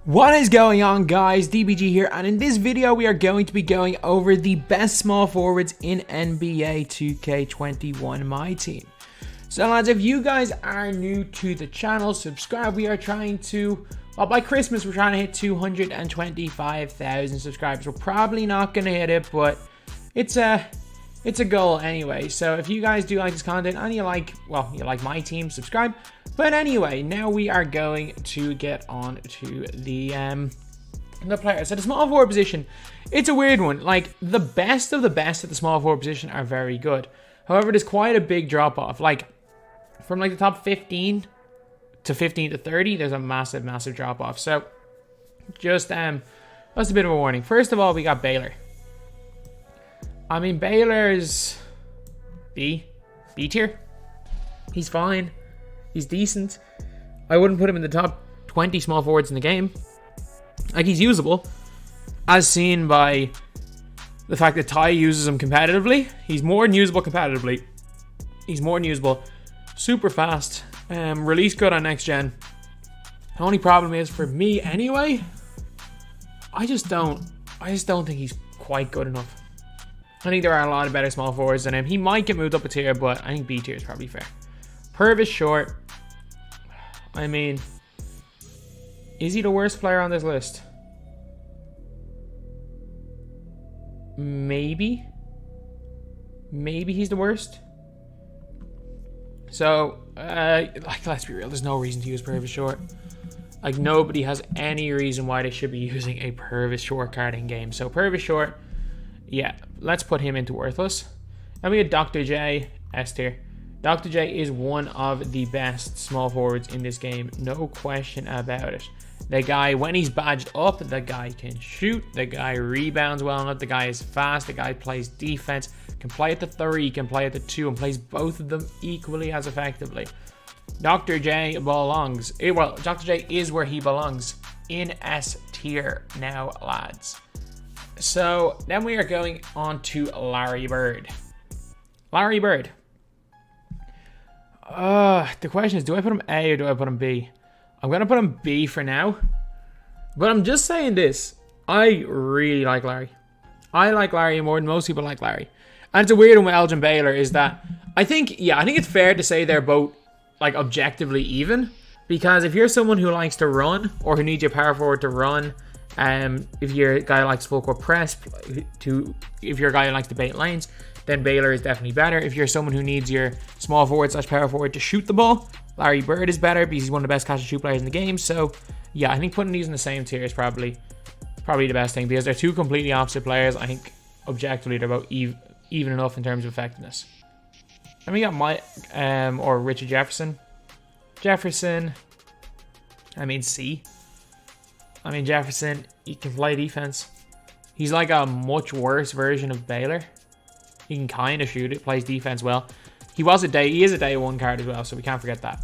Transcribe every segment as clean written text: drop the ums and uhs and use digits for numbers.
What is going on, guys? DBG here, and in this video we are going to be going over the best small forwards in NBA 2K21 MyTEAM. So lads, if you guys are new to the channel, subscribe. We are trying to, well, by Christmas we're trying to hit 225,000 subscribers. We're probably not going to hit it, but it's a goal anyway. So if you guys do like this content and you like my team, subscribe. But anyway, now we are going to get on to the players. So the small forward position, it's a weird one. Like, the best of the best at the small forward position are very good. However, there's quite a big drop off. Like, from like the top 15 to 15 to 30, there's a massive drop off. So just that's a bit of a warning. First of all, we got Baylor. I mean, Baylor's B tier. He's fine. He's decent. I wouldn't put him in the top 20 small forwards in the game. Like, he's usable, as seen by the fact that Ty uses him competitively. He's more than usable competitively. He's more than usable. Super fast. Release good on next gen. The only problem is, for me anyway, I just don't think he's quite good enough. I think there are a lot of better small forwards than him. He might get moved up a tier, but I think B tier is probably fair. Purvis short. I mean, is he the worst player on this list? Maybe. Maybe he's the worst. So, like, let's be real. There's no reason to use Purvis short. Like, nobody has any reason why they should be using a Purvis short card in game. So, Purvis short, yeah, let's put him into worthless. And we had Dr. J, S tier. Dr. J is one of the best small forwards in this game, no question about it. The guy, when he's badged up, the guy can shoot, the guy rebounds well enough, the guy is fast, the guy plays defense, can play at the 3, can play at the 2, and plays both of them equally as effectively. Dr. J belongs, well, Dr. J is where he belongs, in S tier now, lads. So then we are going on to Larry Bird. Larry Bird. The question is, do I put him A or do I put him B? I'm going to put him B for now. But I'm just saying this. I really like Larry. I like Larry more than most people like Larry. And it's a weird one with Elgin Baylor is that I think it's fair to say they're both like objectively even. Because if you're someone who likes to run or who needs your power forward to run, if you're a guy who likes full court press, if you're a guy who likes to bait lanes, then Baylor is definitely better. If you're someone who needs your small forward / power forward to shoot the ball, Larry Bird is better because he's one of the best catch and shoot players in the game. So yeah, I think putting these in the same tier is probably the best thing because they're two completely opposite players. I think objectively they're both even enough in terms of effectiveness. And we got Richard Jefferson. I mean C. I mean, Jefferson, he can play defense. He's like a much worse version of Baylor. He can kind of shoot it, plays defense well. He is a day one card as well, so we can't forget that.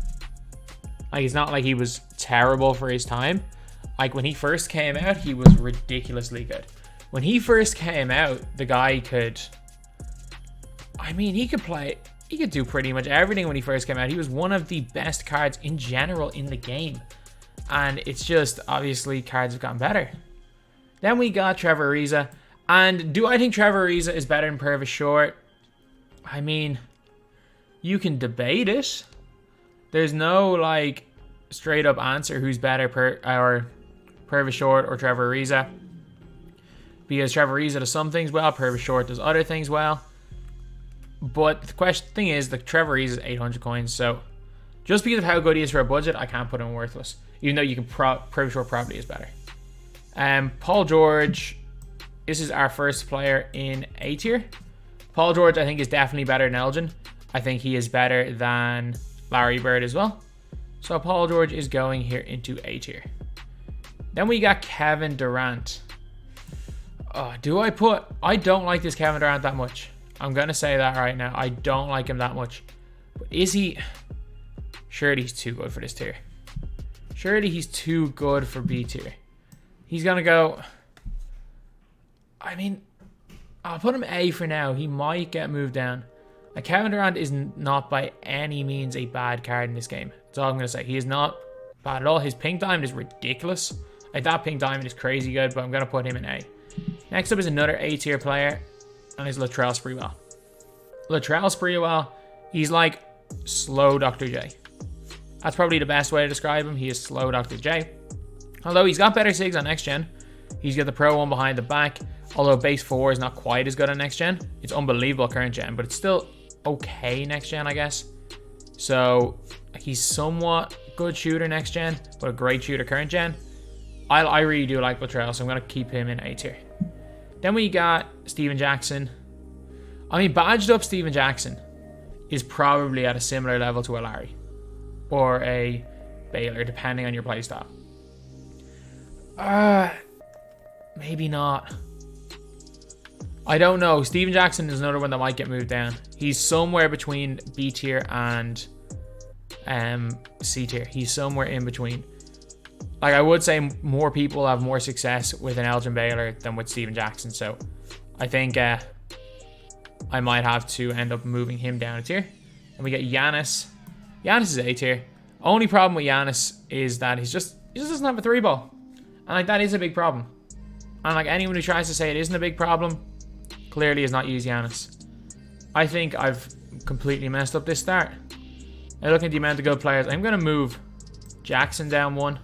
Like, it's not like he was terrible for his time. Like, when he first came out, he was ridiculously good. When he first came out, the guy could do pretty much everything when he first came out. He was one of the best cards in general in the game. And it's just, obviously, cards have gotten better. Then we got Trevor Ariza. And do I think Trevor Ariza is better than Purvis short? I mean, you can debate it. There's no, like, straight up answer who's better, Purvis short or Trevor Ariza. Because Trevor Ariza does some things well, Purvis short does other things well. But the thing is, the Trevor Ariza is 800 coins, so just because of how good he is for a budget, I can't put him worthless. Even though you can Purvis short probably is better. Paul George, this is our first player in A tier. Paul George, I think, is definitely better than Elgin. I think he is better than Larry Bird as well. So Paul George is going here into A tier. Then we got Kevin Durant. I don't like this Kevin Durant that much. I'm going to say that right now. I don't like him that much. But is he? Surely he's too good for this tier. Surely he's too good for B tier. He's going to go... I mean, I'll put him A for now. He might get moved down. Like, Kevin Durant is not by any means a bad card in this game. That's all I'm going to say. He is not bad at all. His ping time is ridiculous. Like, that pink diamond is crazy good, but I'm going to put him in A. Next up is another A tier player, and it's Latrell Sprewell. Latrell Sprewell, he's like slow Dr. J. That's probably the best way to describe him. He is slow Dr. J. Although he's got better SIGs on next gen. He's got the Pro 1 behind the back. Although base 4 is not quite as good on next gen. It's unbelievable current gen, but it's still okay next gen, I guess. So he's somewhat good shooter next gen, but a great shooter current gen. I really do like Latrell, so I'm going to keep him in A tier. Then we got Steven Jackson. I mean, badged up Steven Jackson is probably at a similar level to a Larry or a Baylor, depending on your playstyle. Maybe not. I don't know. Steven Jackson is another one that might get moved down. He's somewhere between B tier and C tier. He's somewhere in between. Like, I would say more people have more success with an Elgin Baylor than with Steven Jackson. So I think I might have to end up moving him down a tier. And we get Giannis. Giannis is A tier. Only problem with Giannis is that he just doesn't have a 3-ball. And like, that is a big problem. And like, anyone who tries to say it isn't a big problem clearly has not used Giannis. I think I've completely messed up this start. Now, looking at the amount of good players, I'm going to move Jackson down 1.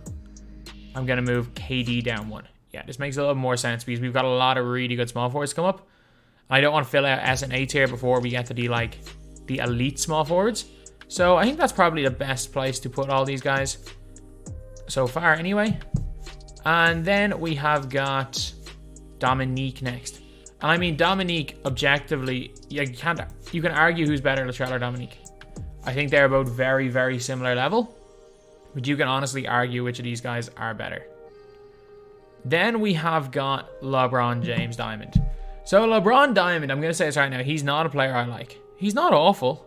I'm going to move KD down 1. Yeah, this makes a little more sense because we've got a lot of really good small forwards come up. I don't want to fill out S and A tier before we get to the elite small forwards. So I think that's probably the best place to put all these guys so far anyway. And then we have got Dominique next. And I mean, Dominique, objectively, you can argue who's better, Latrell or Dominique. I think they're both very, very similar level. But you can honestly argue which of these guys are better. Then we have got LeBron James Diamond. So LeBron Diamond, I'm going to say this right now, he's not a player I like. He's not awful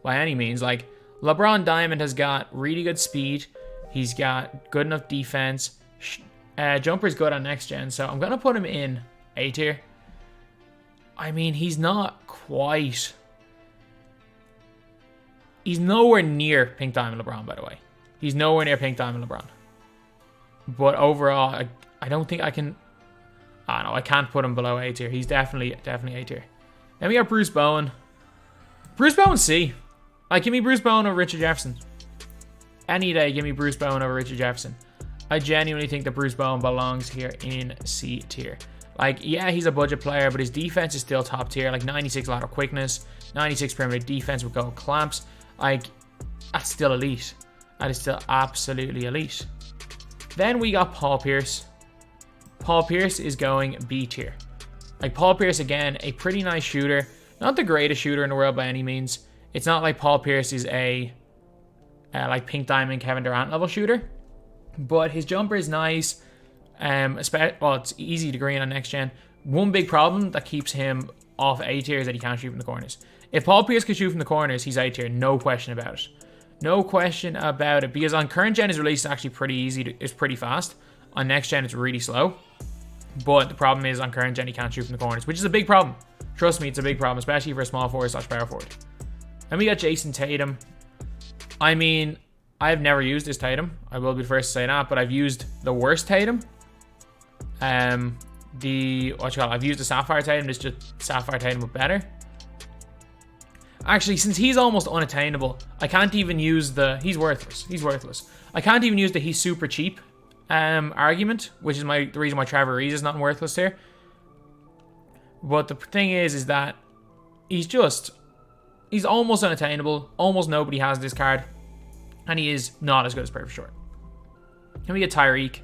by any means. Like, LeBron Diamond has got really good speed. He's got good enough defense. Jumper's good on next gen, so I'm going to put him in A tier. I mean, he's not quite... He's nowhere near Pink Diamond LeBron, by the way. He's nowhere near Pink Diamond LeBron. But overall, I don't think I can... I don't know, I can't put him below A tier. He's definitely A tier. Then we got Bruce Bowen. Bruce Bowen C. Like, give me Bruce Bowen over Richard Jefferson. Any day, give me Bruce Bowen over Richard Jefferson. I genuinely think that Bruce Bowen belongs here in C tier. Like, yeah, he's a budget player, but his defense is still top tier. Like, 96 lateral quickness, 96 perimeter defense with gold clamps. Like, that's still elite. That is still absolutely elite. Then we got Paul Pierce. Paul Pierce is going B tier. Like, Paul Pierce, again, a pretty nice shooter. Not the greatest shooter in the world by any means. It's not like Paul Pierce is a like Pink Diamond Kevin Durant level shooter. But his jumper is nice. Well, it's easy to green on next gen. One big problem that keeps him off A tier is that he can't shoot from the corners. If Paul Pierce can shoot from the corners, he's A tier. No question about it. No question about it. Because on current gen, his release is actually pretty easy. It's pretty fast. On next gen, it's really slow. But the problem is on current gen, he can't shoot from the corners, which is a big problem. Trust me, it's a big problem, especially for a small forward / power forward. Then we got Jason Tatum. I mean, I've never used this Tatum. I will be the first to say that, but I've used the worst Tatum. I've used the Sapphire Tatum. It's just Sapphire Tatum but better. Actually, since he's almost unattainable, I can't even use the... He's worthless. He's worthless. I can't even use the he's super cheap argument, which is the reason why Trevor Ariza is not worthless here. But the thing is that he's almost unattainable. Almost nobody has this card. And he is not as good as Perfect Short. Then we get Tyreek.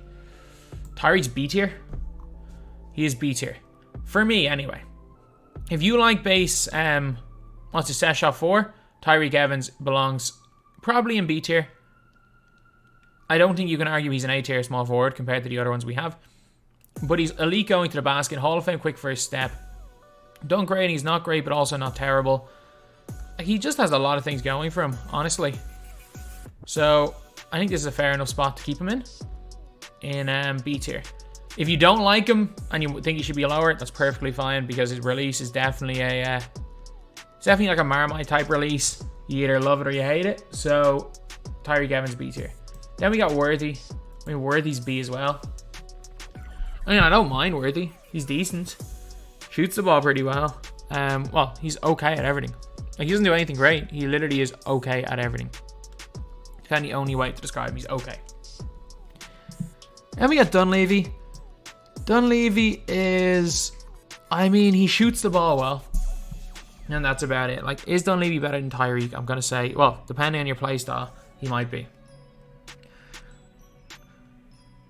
Tyreek's B tier. He is B tier. For me, anyway. If you like base, what's his set shot 4? Tyreek Evans belongs probably in B tier. I don't think you can argue he's an A tier small forward compared to the other ones we have. But he's elite going to the basket. Hall of Fame quick first step. Dunk rating, he's not great, but also not terrible. He just has a lot of things going for him, honestly. So, I think this is a fair enough spot to keep him in B tier. If you don't like him and you think he should be lower, that's perfectly fine because his release is definitely it's definitely like a Marmite type release. You either love it or you hate it. So, Tyreek Evans B tier. Then we got Worthy. I mean, Worthy's B as well. I mean, I don't mind Worthy. He's decent. Shoots the ball pretty well. Well, he's okay at everything. Like, he doesn't do anything great. He literally is okay at everything. It's kind of the only way to describe him. He's okay. And we got Dunleavy. Dunleavy is... I mean, he shoots the ball well. And that's about it. Like, is Dunleavy better than Tyreek? I'm going to say, well, depending on your playstyle, he might be.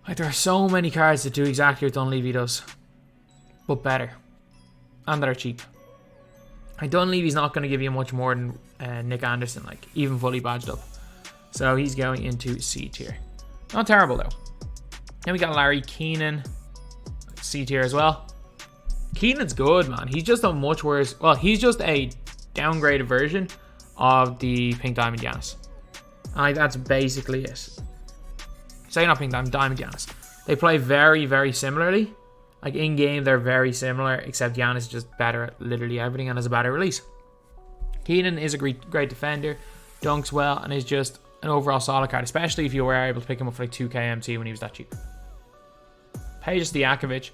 Like, there are so many cards that do exactly what Dunleavy does. But better. And that are cheap. Like, Dunleavy's not going to give you much more than Nick Anderson, like, even fully badged up. So he's going into C tier. Not terrible, though. Then we got Larry Keenan. C tier as well. Keenan's good, man. He's just a much worse... Well, he's just a downgraded version of the Pink Diamond Giannis. Like, that's basically it. Say not Pink Diamond, Diamond Giannis. They play very, very similarly. Like, in-game, they're very similar, except Giannis is just better at literally everything and has a better release. Keenan is a great defender, dunks well, and is just an overall solid card, especially if you were able to pick him up for like 2K MT when he was that cheap. Peja Stojakovic,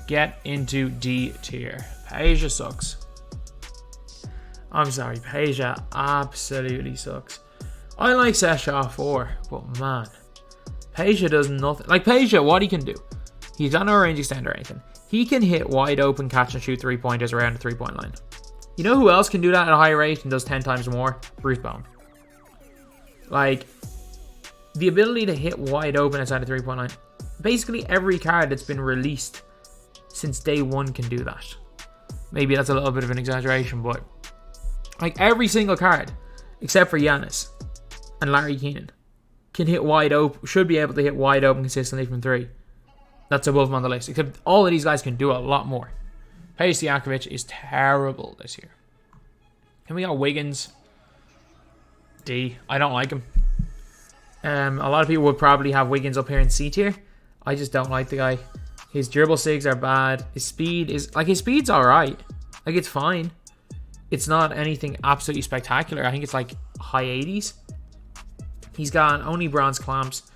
get into D tier. Peja sucks. I'm sorry, Peja absolutely sucks. I like Seshaw 4, but man, Peja does nothing. Like, Peja, what he can do, he's got no range extender or anything. He can hit wide open catch and shoot 3-pointers around the 3-point line. You know who else can do that at a high rate and does 10 times more? Bruce Bowen. Like, the ability to hit wide open outside the 3-point line. Basically, every card that's been released since day one can do that. Maybe that's a little bit of an exaggeration, but like, every single card, except for Giannis and Larry Keenan, can hit wide open, should be able to hit wide open consistently from 3. That's above him on the list. Except all of these guys can do a lot more. Peja Stojakovic is terrible this year. And we got Wiggins. D. I don't like him. A lot of people would probably have Wiggins up here in C tier. I just don't like the guy. His dribble sigs are bad. His speed is... Like, his speed's alright. Like, it's fine. It's not anything absolutely spectacular. I think it's like high 80s. He's got only bronze clamps.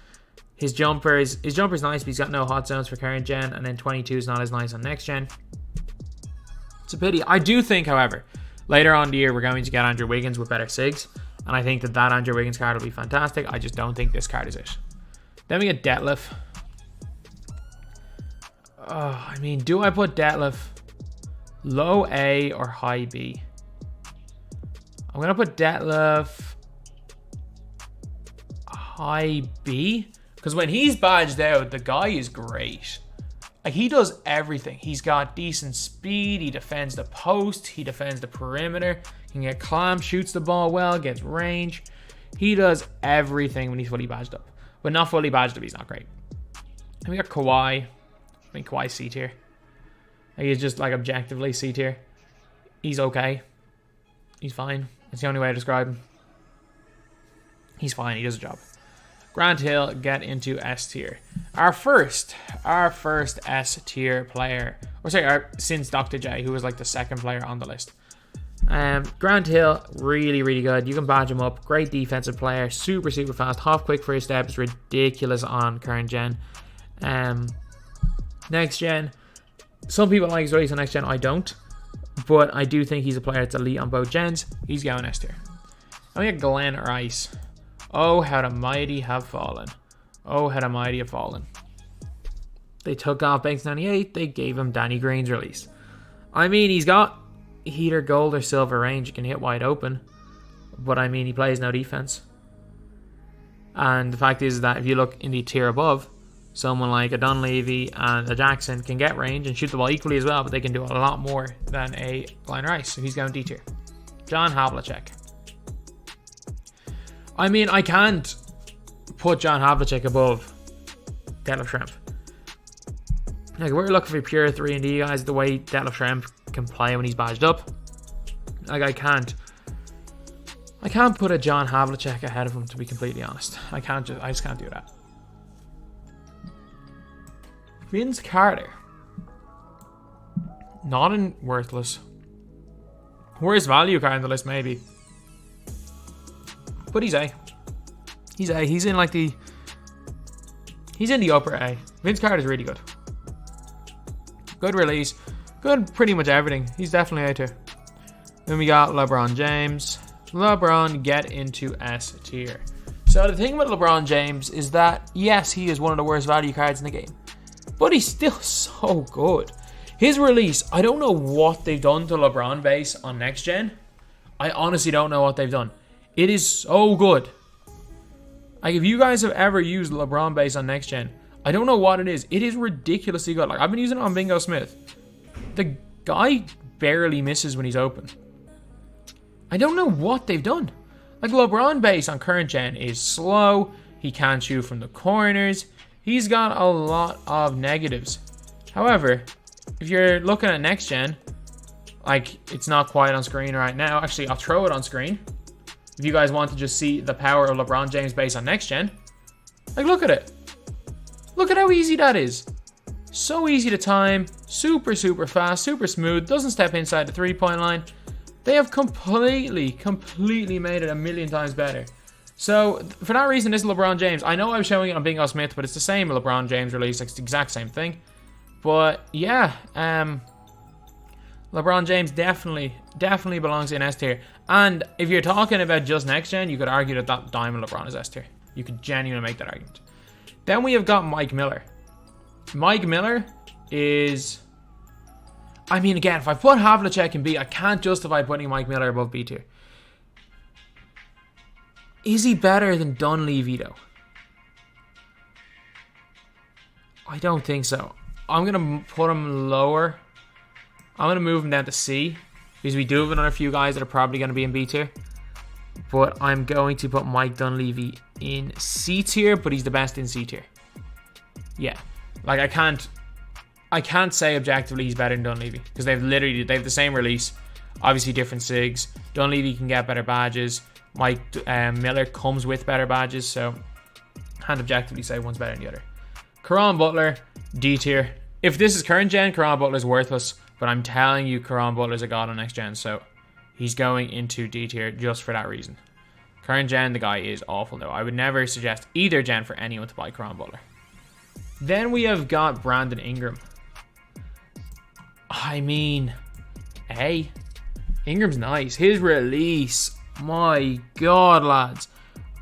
His jumper's nice, but he's got no hot zones for current gen. And then 22 is not as nice on next gen. It's a pity. I do think, however, later on in the year, we're going to get Andrew Wiggins with better sigs. And I think that Andrew Wiggins card will be fantastic. I just don't think this card is it. Then we get Detlef. Oh, I mean, do I put Detlef low A or high B? I'm going to put Detlef high B. Because when he's badged out, the guy is great. Like, he does everything. He's got decent speed. He defends the post. He defends the perimeter. He can get clamp, shoots the ball well, gets range. He does everything when he's fully badged up. But not fully badged up, he's not great. And we got Kawhi. I mean, Kawhi C tier. He's just, like, objectively C tier. He's okay. He's fine. That's the only way to describe him. He's fine. He does a job. Grant Hill, get into S tier. Our first S tier player, or sorry, since Dr. J, who was like the second player on the list. Grant Hill, really, really good. You can badge him up. Great defensive player, super fast. Half quick first step is ridiculous on current gen. Next gen, some people like his release on next gen. I don't, but I do think he's a player that's elite on both gens. He's going S tier. And we got Glenn Rice. Oh, how the mighty have fallen. Oh, how the mighty have fallen. They took off Banks 98. They gave him Danny Green's release. I mean, he's got heater, gold, or silver range. He can hit wide open. But, I mean, he plays no defense. And the fact is that if you look in the tier above, someone like a Dunleavy and a Jackson can get range and shoot the ball equally as well, but they can do a lot more than a Glenn Rice. So he's going D tier. John Havlicek. I mean, I can't put John Havlicek above Detlef Schrempf. Like, we're looking for pure 3-and-D guys, the way Detlef Schrempf can play when he's badged up. Like, I can't put a John Havlicek ahead of him, to be completely honest. I just can't do that. Vince Carter. Not in worthless. Worst value card on the list, maybe. But he's A. He's A. He's in like the... He's in the upper A. Vince Carter's really good. Good release. Good pretty much everything. He's definitely A tier. Then we got LeBron James. LeBron, get into S tier. So the thing with LeBron James is that, yes, he is one of the worst value cards in the game. But he's still so good. His release, I don't know what they've done to LeBron base on next gen. I honestly don't know what they've done. It is so good. Like, if you guys have ever used LeBron base on next gen, I don't know what it is. It is ridiculously good. Like, I've been using it on Bingo Smith. The guy barely misses when he's open. I don't know what they've done. Like, LeBron base on current gen is slow. He can't shoot from the corners. He's got a lot of negatives. However, if you're looking at next gen, like, it's not quite on screen right now. Actually, I'll throw it on screen. If you guys want to just see the power of LeBron James base on next gen. Like, look at it. Look at how easy that is. So easy to time. Super, super fast. Super smooth. Doesn't step inside the three-point line. They have completely made it a million times better. So, for that reason, this is LeBron James. I know I was showing it on Bingo Smith, but it's the same LeBron James release. It's the exact same thing. But, yeah. LeBron James definitely belongs in S tier. And if you're talking about just next gen, you could argue that Diamond LeBron is S tier. You could genuinely make that argument. Then we have got Mike Miller. Mike Miller is... I mean, again, if I put Havlicek in B, I can't justify putting Mike Miller above B tier. Is he better than Dunleavy, though? I don't think so. I'm going to put him lower. I'm going to move him down to C, because we do have another few guys that are probably going to be in B tier. But I'm going to put Mike Dunleavy in C tier, but he's the best in C tier. Yeah. Like, I can't say objectively he's better than Dunleavy, because they have the same release, obviously different SIGs. Dunleavy can get better badges. Mike Miller comes with better badges, so can't objectively say one's better than the other. Caron Butler, D tier. If this is current gen, Caron Butler's worthless, but I'm telling you, Caron Butler's a god on next gen, so he's going into D tier just for that reason. Current gen, the guy is awful though. I would never suggest either gen for anyone to buy Caron Butler. Then we have got Brandon Ingram. I mean, hey, Ingram's nice. His release, my God, lads.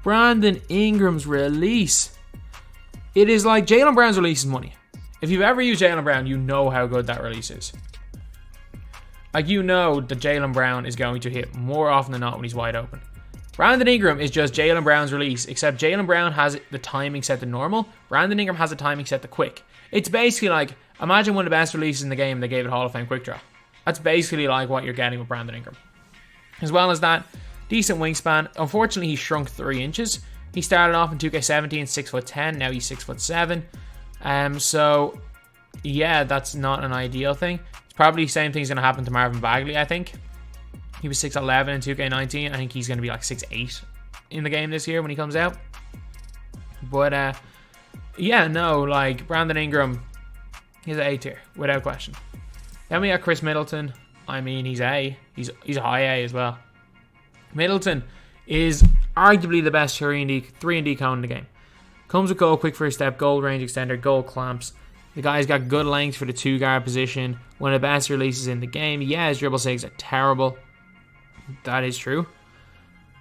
Brandon Ingram's release. It is like Jaylen Brown's release is money. If you've ever used Jaylen Brown, you know how good that release is. Like, you know that Jaylen Brown is going to hit more often than not when he's wide open. Brandon Ingram is just Jaylen Brown's release, except Jaylen Brown has the timing set to normal. Brandon Ingram has the timing set to quick. It's basically like, imagine one of the best releases in the game, they gave it Hall of Fame quick draw. That's basically like what you're getting with Brandon Ingram. As well as that, decent wingspan. Unfortunately, he shrunk 3 inches. He started off in 2K17 6'10", now he's 6'7". So yeah, that's not an ideal thing. It's probably the same thing's going to happen to Marvin Bagley, I think. He was 6'11" in 2K19. I think he's going to be like 6'8" in the game this year when he comes out. But yeah, no, like Brandon Ingram, he's an A tier without question. Then we got Chris Middleton. I mean, he's A. He's a high A as well. Middleton is arguably the best 3-and-D cone in the game. Comes with goal quick first step, goal range extender, goal clamps. The guy's got good length for the 2-guard position. One of the best releases in the game. Yeah, his dribble SIGs are terrible. That is true.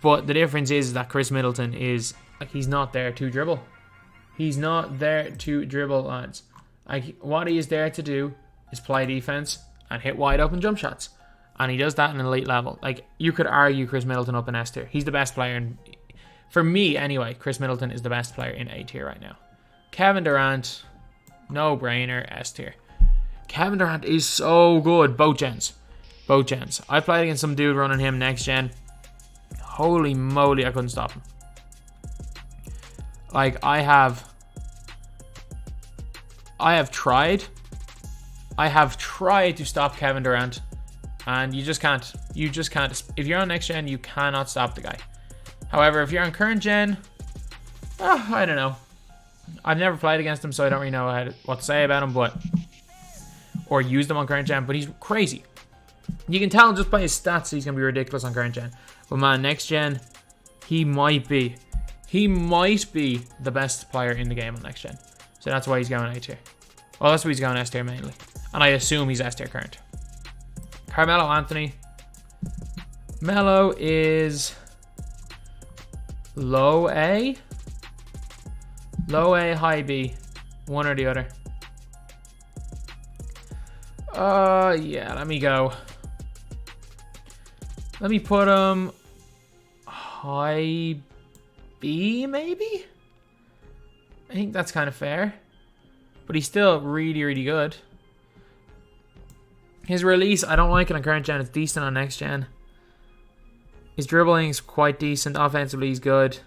But the difference is that Chris Middleton is, like, he's not there to dribble. He's not there to dribble, lads. Like, what he is there to do is play defense and hit wide open jump shots. And he does that in an elite level. Like, you could argue Chris Middleton up in S tier. He's the best player in... For me, anyway, Chris Middleton is the best player in A tier right now. Kevin Durant, no brainer, S tier. Kevin Durant is so good. Both gens. I played against some dude running him next gen. Holy moly, I couldn't stop him. Like, I have tried to stop Kevin Durant, and you just can't. If you're on next gen, you cannot stop the guy. However, if you're on current gen, I don't know. I've never played against him, so I don't really know what to say about him, or used him on current gen, but he's crazy. You can tell just by his stats he's going to be ridiculous on current gen. But man, next gen, he might be the best player in the game on next gen. So that's why he's going A tier. Well, that's why he's going S tier mainly. And I assume he's S tier current. Carmelo Anthony. Melo is low A. Low A, high B. One or the other. Yeah, let me go. Let me put him high B, maybe? I think that's kind of fair. But he's still really, really good. His release, I don't like it on current gen. It's decent on next gen. His dribbling is quite decent. Offensively, he's good.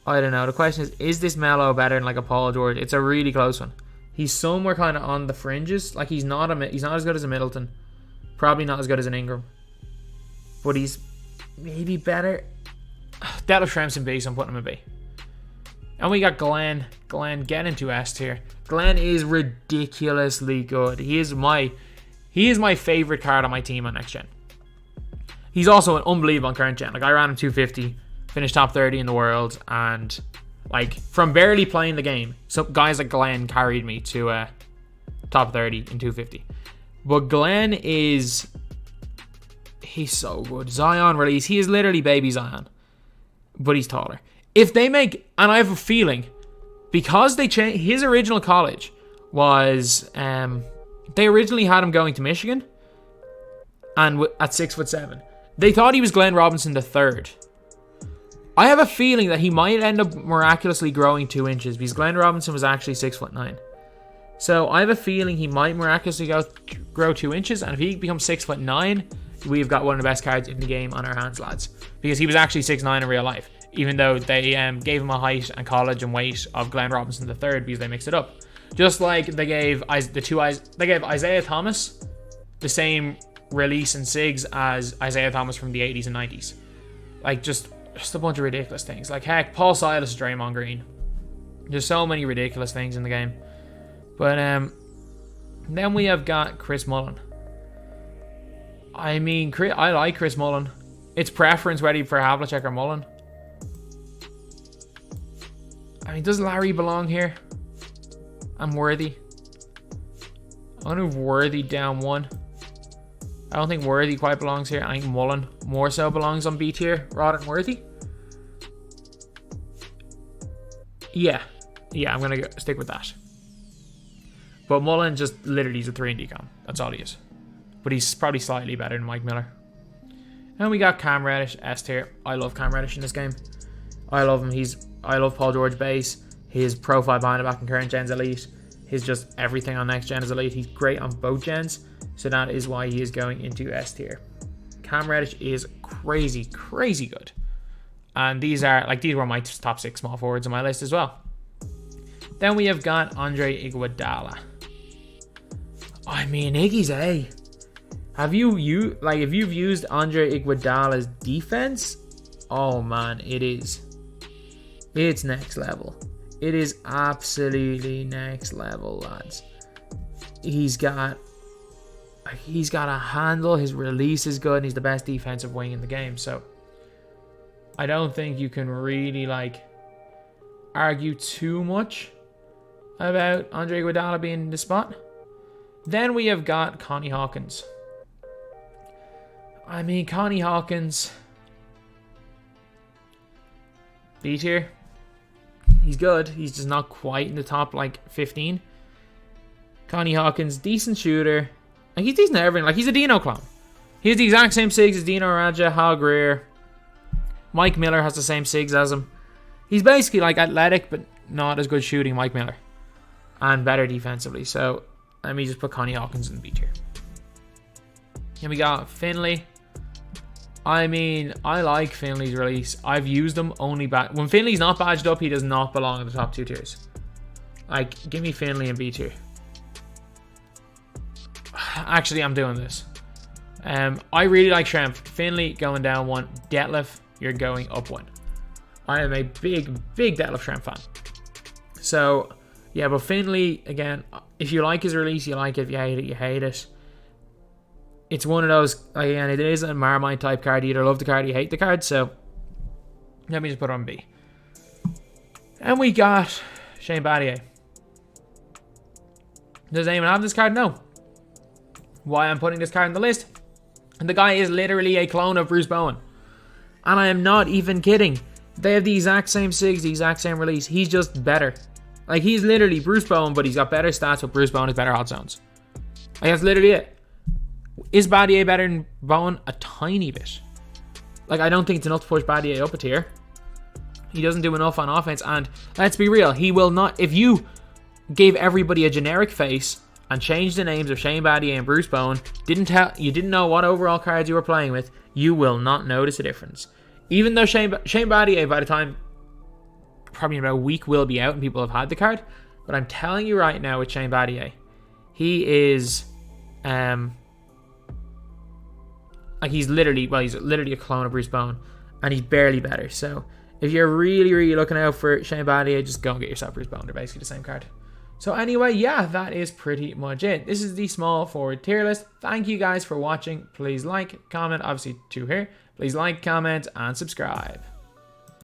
I don't know. The question is this Melo better than like a Paul George? It's a really close one. He's somewhere kind of on the fringes. Like he's not as good as a Middleton. Probably not as good as an Ingram. But he's maybe better. That'll Shremson B, so I'm putting him in B. And we got Glenn. Glenn, get into S tier. Glenn is ridiculously good. He is my favorite card on my team on next gen. He's also an unbelievable on current gen. Like I ran him 250, finished top 30 in the world, and like from barely playing the game, so guys like Glenn carried me to top 30 in 250. But Glenn he's so good. Zion release, he is literally baby Zion, but he's taller. If they make, and I have a feeling, because they changed, his original college was, they originally had him going to Michigan, and at 6'7". They thought he was Glenn Robinson III. I have a feeling that he might end up miraculously growing 2 inches, because Glenn Robinson was actually 6'9". So I have a feeling he might miraculously grow 2 inches, and if he becomes 6'9", we've got one of the best cards in the game on our hands, lads. Because he was actually 6'9" in real life, even though they gave him a height and college and weight of Glenn Robinson III because they mixed it up. Just like they gave Isaiah Thomas the same release and SIGs as Isaiah Thomas from the 80s and 90s. Like just a bunch of ridiculous things. Like heck, Paul Silas is Draymond Green. There's so many ridiculous things in the game. But then we have got Chris Mullen. I mean, I like Chris Mullen. It's preference whether you prefer Havlicek or Mullen. I mean, does Larry belong here? I'm Worthy. I'm going to move Worthy down 1. I don't think Worthy quite belongs here. I think Mullen more so belongs on B tier rather than Worthy. Yeah, I'm going to stick with that. But Mullen just literally is a 3 in decom. That's all he is. But he's probably slightly better than Mike Miller. And we got Cam Reddish, S tier. I love Cam Reddish in this game. I love him. I love Paul George base. His profile behind the back in current gen's elite. His just everything on next gen is elite. He's great on both gens. So that is why he is going into S tier. Cam Reddish is crazy, crazy good. And these were my top 6 small forwards on my list as well. Then we have got Andre Iguodala. I mean, Iggy's A. If you've used Andre Iguodala's defense, oh man, it's next level. It is absolutely next level, lads. He's got a handle. His release is good, and he's the best defensive wing in the game. So I don't think you can really argue too much about Andre Iguodala being in the spot. Then we have got Connie Hawkins. I mean, Connie Hawkins, B tier. He's good. He's just not quite in the top 15. Connie Hawkins, decent shooter. He's decent at everything. He's a Dino clone. He has the exact same SIGs as Dino Raja, Hal Greer. Mike Miller has the same SIGs as him. He's basically athletic, but not as good shooting Mike Miller. And better defensively. So let me just put Connie Hawkins in B tier. Then we got Finley. I mean, I like Finley's release. I've used him only when Finley's not badged up, he does not belong in the top 2 tiers. Give me Finley in B tier. Actually, I'm doing this. I really like Shrem. Finley going down 1. Detlef, you're going up 1. I am a big Detlef Shrem fan. So, yeah, but Finley, again, if you like his release, you like it. If you hate it, you hate it. It's one of those, again, it is a Marmite type card. You either love the card or you hate the card. So, let me just put it on B. And we got Shane Battier. Does anyone have this card? No. Why I'm putting this card on the list? And the guy is literally a clone of Bruce Bowen. And I am not even kidding. They have the exact same SIGs, the exact same release. He's just better. Like, he's literally Bruce Bowen, but he's got better stats, but Bruce Bowen has better hot zones. Like, that's literally it. Is Battier better than Bowen? A tiny bit. Like, I don't think it's enough to push Battier up a tier. He doesn't do enough on offense, and let's be real, he will not. If you gave everybody a generic face and changed the names of Shane Battier and Bruce Bowen, you didn't know what overall cards you were playing with, you will not notice a difference. Even though Shane Battier, by the time probably in about a week, will be out and people have had the card, but I'm telling you right now with Shane Battier, he is like, he's literally a clone of Bruce Bowen, and he's barely better. So if you're really, really looking out for Shane Battier, just go and get yourself Bruce Bowen. They're basically the same card. So anyway, yeah, that is pretty much it. This is the small forward tier list. Thank you guys for watching. Please like, comment, obviously 2 here. Please like, comment, and subscribe.